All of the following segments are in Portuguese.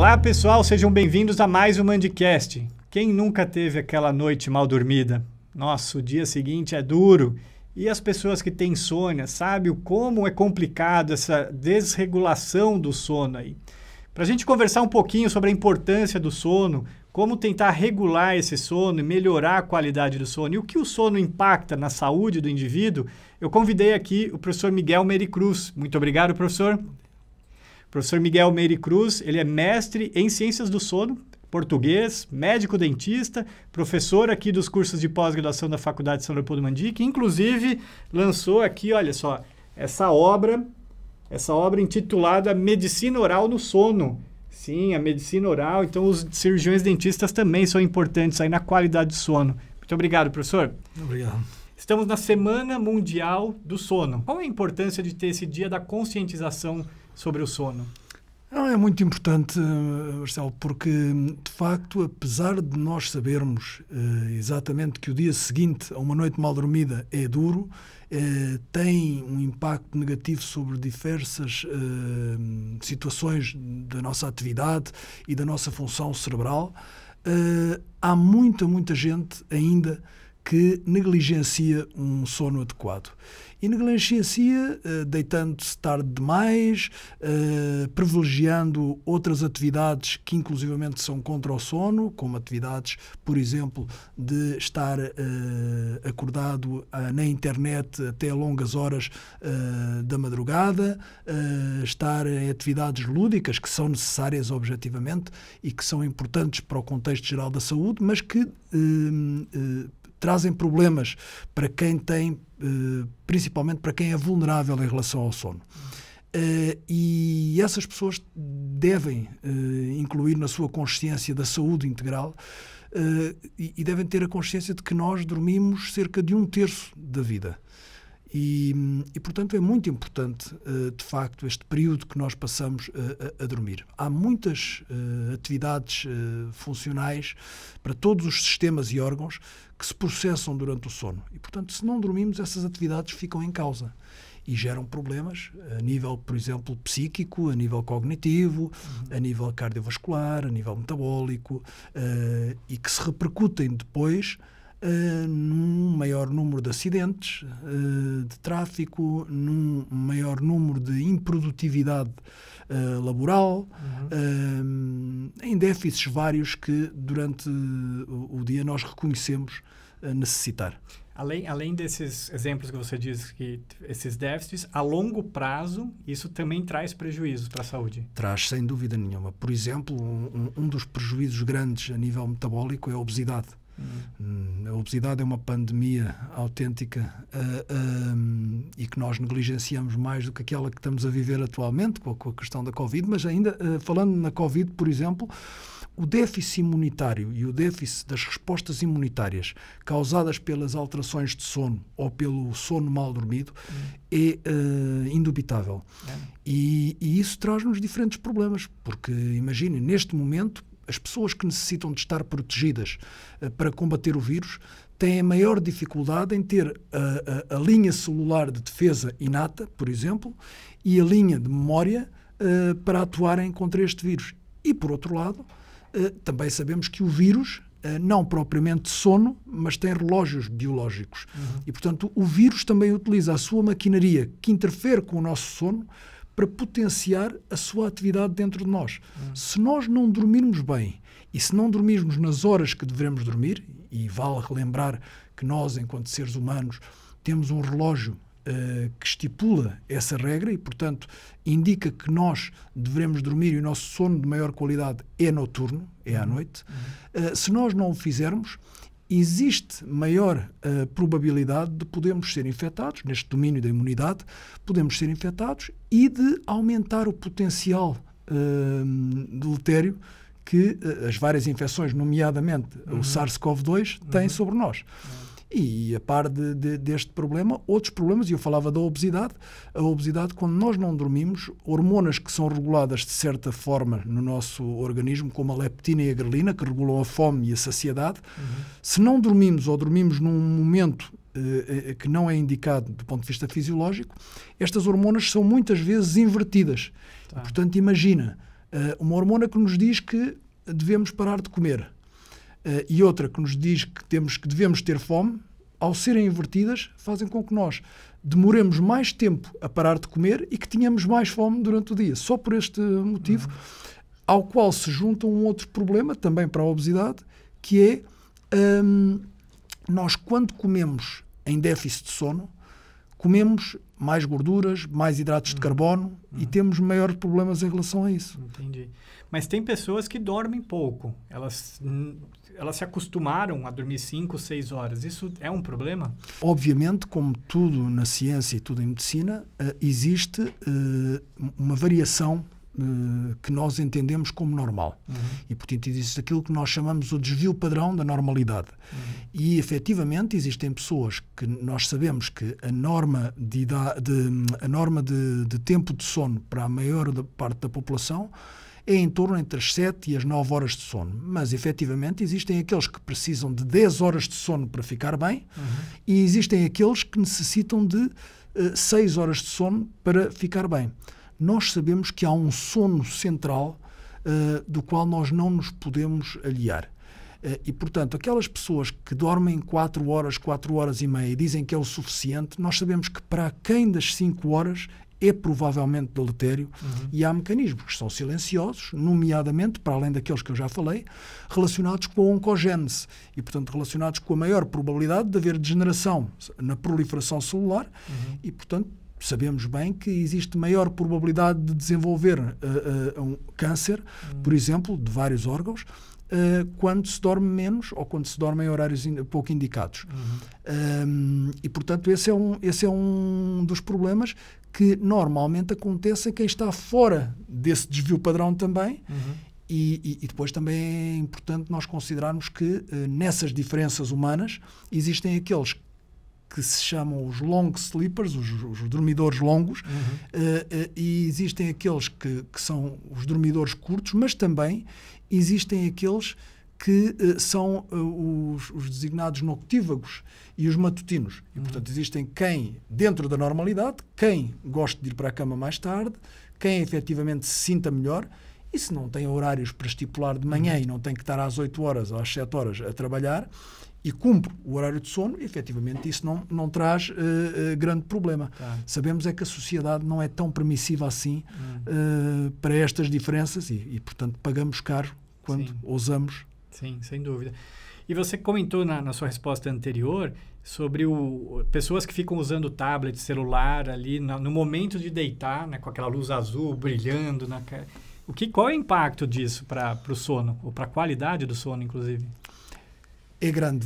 Olá pessoal, sejam bem-vindos a mais um Mandcast. Quem nunca teve aquela noite mal dormida? Nossa, o dia seguinte é duro. E as pessoas que têm insônia, sabem como é complicado essa desregulação do sono aí. Para a gente conversar um pouquinho sobre a importância do sono, como tentar regular esse sono e melhorar a qualidade do sono e o que o sono impacta na saúde do indivíduo, eu convidei aqui o professor Miguel Meire Cruz. Muito obrigado, professor. Professor Miguel Meire Cruz, ele é mestre em Ciências do Sono, português, médico-dentista, professor aqui dos cursos de pós-graduação da Faculdade São Leopoldo Mandic, que inclusive lançou aqui, olha só, essa obra intitulada Medicina Oral no Sono. Sim, a medicina oral, então os cirurgiões dentistas também são importantes aí na qualidade do sono. Muito obrigado, professor. Obrigado. Estamos na Semana Mundial do Sono. Qual é a importância de ter esse dia da conscientização sobre o sono? É muito importante, Marcelo, porque, de facto, apesar de nós sabermos exatamente que o dia seguinte a uma noite mal dormida é duro, tem um impacto negativo sobre diversas situações da nossa atividade e da nossa função cerebral, há muita gente ainda que negligencia um sono adequado. E negligencia deitando-se tarde demais, privilegiando outras atividades que inclusivamente são contra o sono, como atividades, por exemplo, de estar acordado na internet até longas horas da madrugada, estar em atividades lúdicas que são necessárias objetivamente e que são importantes para o contexto geral da saúde, mas que trazem problemas para quem tem, principalmente para quem é vulnerável em relação ao sono. E essas pessoas devem incluir na sua consciência da saúde integral e devem ter a consciência de que nós dormimos cerca de 1/3 da vida. E, portanto, é muito importante, de facto, este período que nós passamos a dormir. Há muitas atividades funcionais para todos os sistemas e órgãos que se processam durante o sono. E, portanto, se não dormimos, essas atividades ficam em causa e geram problemas a nível, por exemplo, psíquico, a nível cognitivo, a nível cardiovascular, a nível metabólico, e que se repercutem depois num maior número de acidentes de tráfico, num maior número de improdutividade laboral, em déficits vários que durante o dia nós reconhecemos necessitar. Além desses exemplos que você diz, que esses déficits, a longo prazo, isso também traz prejuízos para a saúde? Traz, sem dúvida nenhuma. Por exemplo, um dos prejuízos grandes a nível metabólico é a obesidade. A obesidade é uma pandemia autêntica e que nós negligenciamos mais do que aquela que estamos a viver atualmente com a questão da Covid, mas ainda falando na Covid, por exemplo, o déficit imunitário e o déficit das respostas imunitárias causadas pelas alterações de sono ou pelo sono mal dormido é indubitável. E isso traz-nos diferentes problemas, porque imagine, neste momento, as pessoas que necessitam de estar protegidas para combater o vírus têm a maior dificuldade em ter a linha celular de defesa inata, por exemplo, e a linha de memória para atuarem contra este vírus. E, por outro lado, também sabemos que o vírus, não propriamente sono, mas tem relógios biológicos. E, portanto, o vírus também utiliza a sua maquinaria que interfere com o nosso sono para potenciar a sua atividade dentro de nós. Se nós não dormirmos bem e se não dormirmos nas horas que devemos dormir, e vale relembrar que nós, enquanto seres humanos, temos um relógio que estipula essa regra e, portanto, indica que nós devemos dormir e o nosso sono de maior qualidade é noturno, é à noite. Se nós não o fizermos, existe maior probabilidade de podermos ser infectados, neste domínio da imunidade, podemos ser infectados e de aumentar o potencial deletério que as várias infecções, nomeadamente o SARS-CoV-2, têm sobre nós. E a par deste problema, outros problemas, e eu falava da obesidade. A obesidade, quando nós não dormimos, hormonas que são reguladas de certa forma no nosso organismo, como a leptina e a grelina, que regulam a fome e a saciedade, se não dormimos ou dormimos num momento que não é indicado do ponto de vista fisiológico, estas hormonas são muitas vezes invertidas. Tá. E, portanto, imagina, Uma hormona que nos diz que devemos parar de comer e outra que nos diz que devemos ter fome, ao serem invertidas, fazem com que nós demoremos mais tempo a parar de comer e que tenhamos mais fome durante o dia. Só por este motivo, ao qual se junta um outro problema, também para a obesidade, que é nós, quando comemos em déficit de sono, comemos mais gorduras, mais hidratos de carbono e temos maiores problemas em relação a isso. Entendi. Mas tem pessoas que dormem pouco. Elas se acostumaram a dormir 5, 6 horas. Isso é um problema? Obviamente, como tudo na ciência e tudo em medicina, existe uma variação que nós entendemos como normal. E, portanto, existe aquilo que nós chamamos o desvio padrão da normalidade. E, efetivamente, existem pessoas que nós sabemos que a norma de tempo de sono para a maior parte da população é em torno entre as 7 e as 9 horas de sono. Mas, efetivamente, existem aqueles que precisam de 10 horas de sono para ficar bem e existem aqueles que necessitam de 6 horas de sono para ficar bem. Nós sabemos que há um sono central do qual nós não nos podemos aliar. E, portanto, aquelas pessoas que dormem 4 horas, 4 horas e meia e dizem que é o suficiente, nós sabemos que para quem das 5 horas é provavelmente deletério e há mecanismos que são silenciosos, nomeadamente, para além daqueles que eu já falei, relacionados com a oncogénese e, portanto, relacionados com a maior probabilidade de haver degeneração na proliferação celular e, portanto, sabemos bem que existe maior probabilidade de desenvolver um câncer, por exemplo, de vários órgãos, quando se dorme menos ou quando se dorme em horários pouco indicados. E, portanto, esse é um dos problemas que normalmente acontece a quem está fora desse desvio padrão também. E depois também é importante nós considerarmos que nessas diferenças humanas existem aqueles que se chamam os long sleepers, os dormidores longos, e existem aqueles que são os dormidores curtos, mas também existem aqueles que são os designados noctívagos e os matutinos. E, portanto, existem quem, dentro da normalidade, quem gosta de ir para a cama mais tarde, quem efetivamente se sinta melhor, e se não tem horários para estipular de manhã e não tem que estar às 8 horas ou às 7 horas a trabalhar, e cumpre o horário de sono, efetivamente isso não traz grande problema. Sabemos é que a sociedade não é tão permissiva assim para estas diferenças e, portanto, pagamos caro quando ousamos. Sim, sem dúvida. E você comentou na sua resposta anterior sobre pessoas que ficam usando o tablet, celular ali no momento de deitar, né, com aquela luz azul brilhando. Qual é o impacto disso para o sono, ou para a qualidade do sono, inclusive? É grande.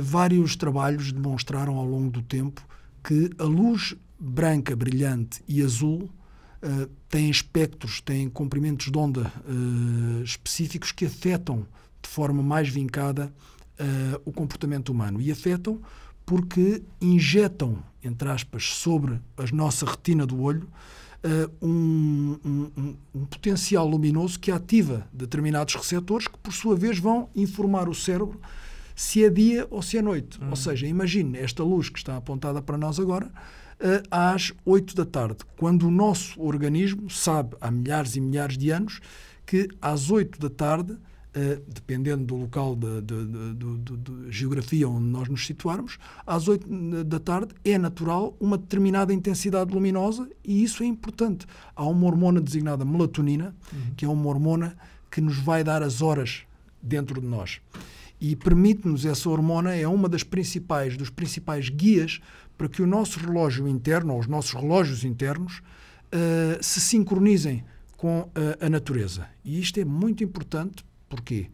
Vários trabalhos demonstraram ao longo do tempo que a luz branca, brilhante e azul têm espectros, têm comprimentos de onda específicos que afetam de forma mais vincada o comportamento humano. E afetam porque injetam, entre aspas, sobre a nossa retina do olho um potencial luminoso que ativa determinados receptores que, por sua vez, vão informar o cérebro se é dia ou se é noite. Ou seja, imagine esta luz que está apontada para nós agora às 8 da tarde, quando o nosso organismo sabe, há milhares e milhares de anos, que às 8 da tarde, dependendo do local de geografia onde nós nos situarmos, às 8 da tarde é natural uma determinada intensidade luminosa e isso é importante. Há uma hormona designada melatonina, que é uma hormona que nos vai dar as horas dentro de nós. E permite-nos, essa hormona é uma dos principais guias para que o nosso relógio interno, ou os nossos relógios internos, se sincronizem com a natureza. E isto é muito importante, porque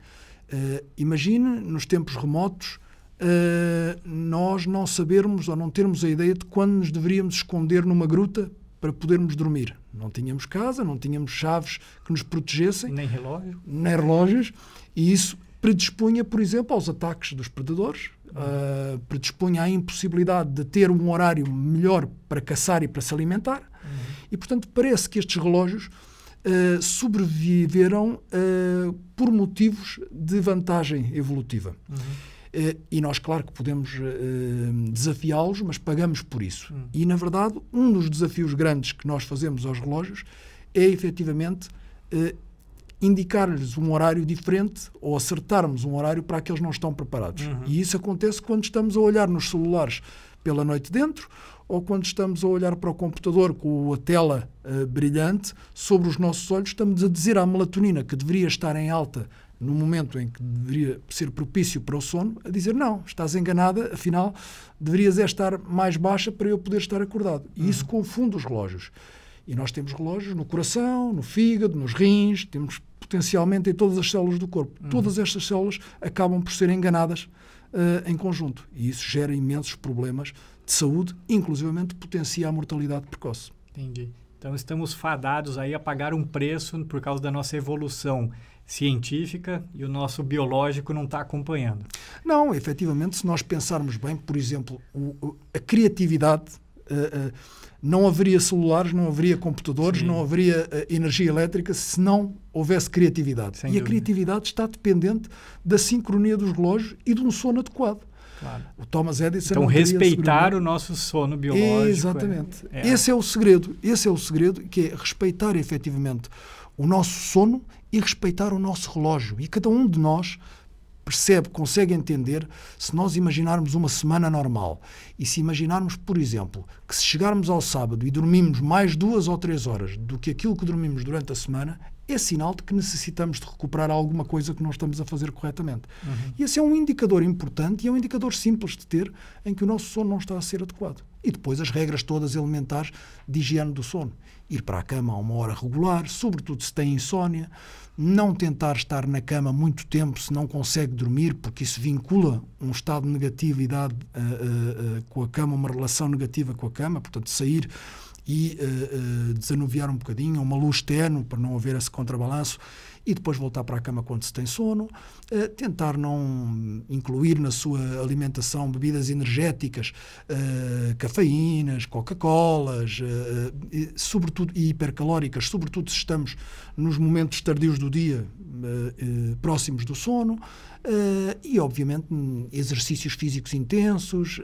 imagine, nos tempos remotos, nós não sabermos ou não termos a ideia de quando nos deveríamos esconder numa gruta para podermos dormir. Não tínhamos casa, não tínhamos chaves que nos protegessem. Nem relógio. Nem relógios. E isso predispunha, por exemplo, aos ataques dos predadores, predispunha à impossibilidade de ter um horário melhor para caçar e para se alimentar. E, portanto, parece que estes relógios sobreviveram por motivos de vantagem evolutiva. E nós, claro, que podemos desafiá-los, mas pagamos por isso. E, na verdade, um dos desafios grandes que nós fazemos aos relógios é, efetivamente, indicar-lhes um horário diferente ou acertarmos um horário para que eles não estão preparados. E isso acontece quando estamos a olhar nos celulares pela noite dentro ou quando estamos a olhar para o computador com a tela brilhante sobre os nossos olhos, estamos a dizer à melatonina que deveria estar em alta no momento em que deveria ser propício para o sono, a dizer, não, estás enganada, afinal, deverias estar mais baixa para eu poder estar acordado. E isso confunde os relógios. E nós temos relógios no coração, no fígado, nos rins, temos potencialmente em todas as células do corpo. Todas estas células acabam por ser enganadas em conjunto. E isso gera imensos problemas de saúde, inclusivamente potencia a mortalidade precoce. Entendi. Então estamos fadados aí a pagar um preço por causa da nossa evolução científica e o nosso biológico não está acompanhando. Não, efetivamente, se nós pensarmos bem, por exemplo, a criatividade, não haveria celulares, não haveria computadores, não haveria energia elétrica se não houvesse criatividade. Sem e dúvida. A criatividade está dependente da sincronia dos relógios e de um sono adequado. Claro. O Thomas Edison Então, respeitar o nosso sono biológico. Exatamente. Esse é o segredo. Esse é o segredo, que é respeitar efetivamente o nosso sono e respeitar o nosso relógio. E cada um de nós percebe, consegue entender, se nós imaginarmos uma semana normal e se imaginarmos, por exemplo, que se chegarmos ao sábado e dormimos mais 2 ou 3 horas do que aquilo que dormimos durante a semana, é sinal de que necessitamos de recuperar alguma coisa que não estamos a fazer corretamente. E esse é um indicador importante e é um indicador simples de ter em que o nosso sono não está a ser adequado. E depois as regras todas elementares de higiene do sono. Ir para a cama a uma hora regular, sobretudo se tem insónia, não tentar estar na cama muito tempo se não consegue dormir, porque isso vincula um estado de negatividade com a cama, uma relação negativa com a cama, portanto sair e desanuviar um bocadinho, uma luz tenue para não haver esse contrabalanço e depois voltar para a cama quando se tem sono, tentar não incluir na sua alimentação bebidas energéticas, cafeínas, Coca-Colas, sobretudo, e hipercalóricas, sobretudo se estamos nos momentos tardios do dia, próximos do sono, e obviamente exercícios físicos intensos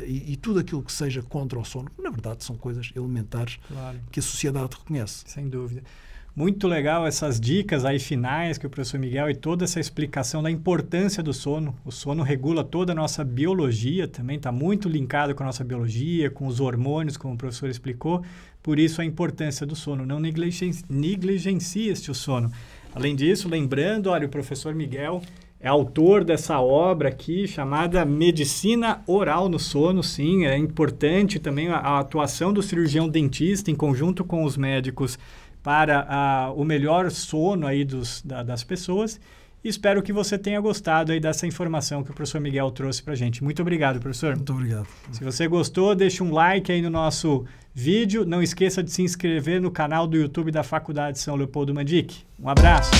e tudo aquilo que seja contra o sono, na verdade são coisas elementares que a sociedade reconhece. Sem dúvida. Muito legal essas dicas aí finais que o professor Miguel e toda essa explicação da importância do sono. O sono regula toda a nossa biologia, também está muito linkado com a nossa biologia, com os hormônios, como o professor explicou. Por isso a importância do sono. Não negligencie o sono. Além disso, lembrando, olha, o professor Miguel é autor dessa obra aqui chamada Medicina Oral no Sono. Sim, é importante também a atuação do cirurgião dentista em conjunto com os médicos para o melhor sono aí das pessoas. E espero que você tenha gostado aí dessa informação que o professor Miguel trouxe para a gente. Muito obrigado, professor. Muito obrigado. Se você gostou, deixe um like aí no nosso vídeo. Não esqueça de se inscrever no canal do YouTube da Faculdade São Leopoldo Mandic. Um abraço.